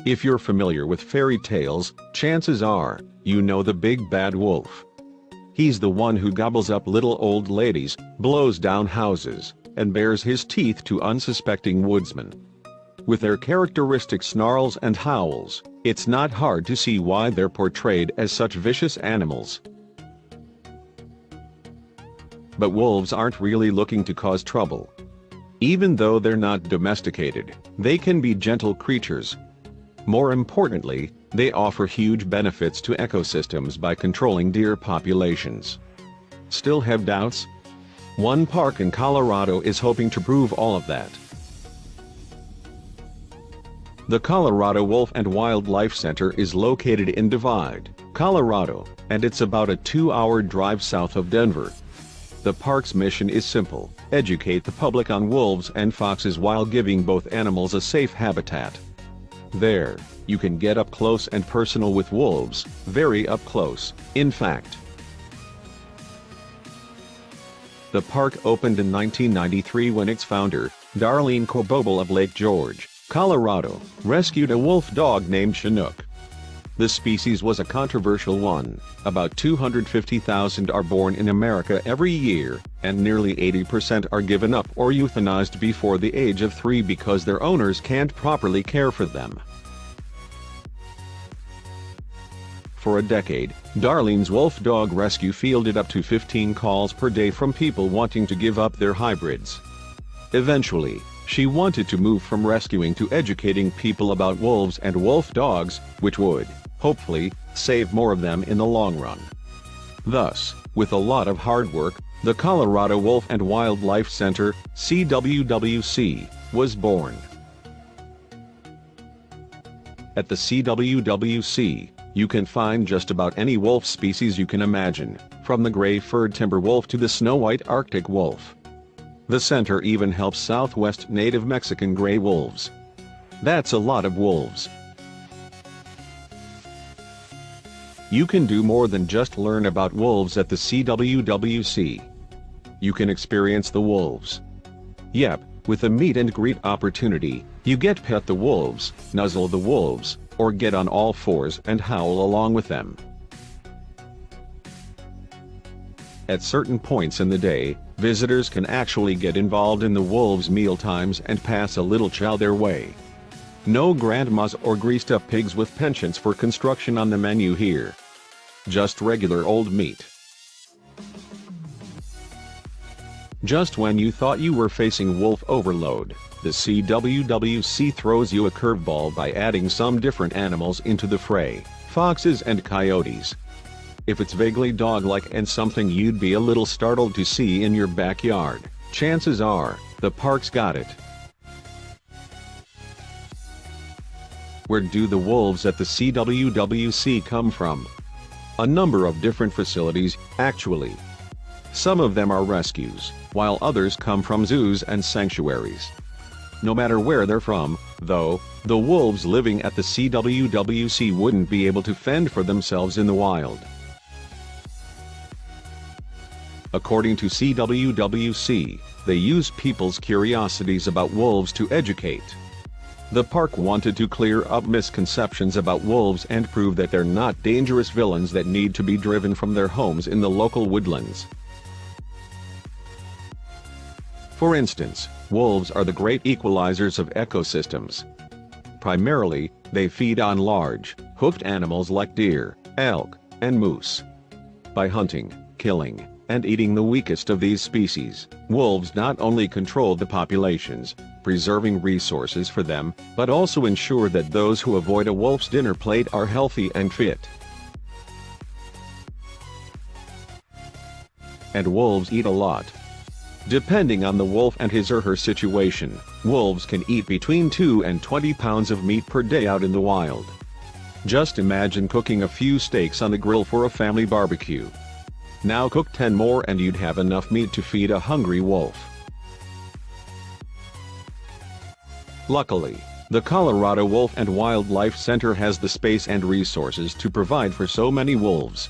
If you're familiar with fairy tales, chances are, you know the big bad wolf. He's the one who gobbles up little old ladies, blows down houses, and bares his teeth to unsuspecting woodsmen. With their characteristic snarls and howls, it's not hard to see why they're portrayed as such vicious animals. But wolves aren't really looking to cause trouble. Even though they're not domesticated, they can be gentle creatures. More importantly, they offer huge benefits to ecosystems by controlling deer populations. Still have doubts? One park in Colorado is hoping to prove all of that. The Colorado Wolf and Wildlife Center is located in Divide, Colorado, and it's about a 2-hour drive south of Denver. The park's mission is simple: educate the public on wolves and foxes while giving both animals a safe habitat. There, you can get up close and personal with wolves, very up close, in fact. The park opened in 1993 when its founder, Darlene Kobobel of Lake George, Colorado, rescued a wolf dog named Chinook. The species was a controversial one. About 250,000 are born in America every year, and nearly 80% are given up or euthanized before the age of 3 because their owners can't properly care for them. For a decade, Darlene's wolf dog rescue fielded up to 15 calls per day from people wanting to give up their hybrids. Eventually, she wanted to move from rescuing to educating people about wolves and wolf dogs, which would, hopefully, save more of them in the long run. Thus, with a lot of hard work, the Colorado Wolf and Wildlife Center, CWWC, was born. At the CWWC, you can find just about any wolf species you can imagine, from the gray-furred timber wolf to the snow-white Arctic wolf. The center even helps Southwest native Mexican gray wolves. That's a lot of wolves. You can do more than just learn about wolves at the CWWC. You can experience the wolves. Yep, with a meet and greet opportunity, you get pet the wolves, nuzzle the wolves, or get on all fours and howl along with them. At certain points in the day, visitors can actually get involved in the wolves' mealtimes and pass a little chow their way. No grandmas or greased-up pigs with penchants for construction on the menu here. Just regular old meat. Just when you thought you were facing wolf overload, the CWWC throws you a curveball by adding some different animals into the fray: foxes and coyotes. If it's vaguely dog-like and something you'd be a little startled to see in your backyard, chances are, the park's got it. Where do the wolves at the CWWC come from? A number of different facilities, actually. Some of them are rescues, while others come from zoos and sanctuaries. No matter where they're from, though, the wolves living at the CWWC wouldn't be able to fend for themselves in the wild. According to CWWC, they use people's curiosities about wolves to educate. The park wanted to clear up misconceptions about wolves and prove that they're not dangerous villains that need to be driven from their homes in the local woodlands. For instance, wolves are the great equalizers of ecosystems. Primarily, they feed on large, hoofed animals like deer, elk, and moose. By hunting, killing, and eating the weakest of these species, wolves not only control the populations, preserving resources for them, but also ensure that those who avoid a wolf's dinner plate are healthy and fit. And wolves eat a lot. Depending on the wolf and his or her situation, wolves can eat between 2 and 20 pounds of meat per day out in the wild. Just imagine cooking a few steaks on the grill for a family barbecue. Now cook 10 more and you'd have enough meat to feed a hungry wolf. Luckily, the Colorado Wolf and Wildlife Center has the space and resources to provide for so many wolves.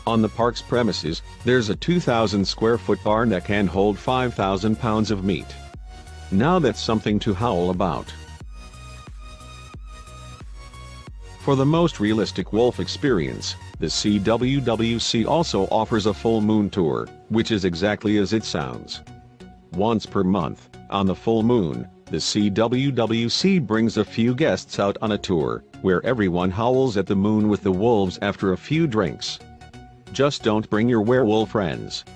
On the park's premises, there's a 2,000 square foot barn that can hold 5,000 pounds of meat. Now that's something to howl about. For the most realistic wolf experience, the CWWC also offers a full moon tour, which is exactly as it sounds. Once per month, on the full moon, the CWWC brings a few guests out on a tour, where everyone howls at the moon with the wolves after a few drinks. Just don't bring your werewolf friends.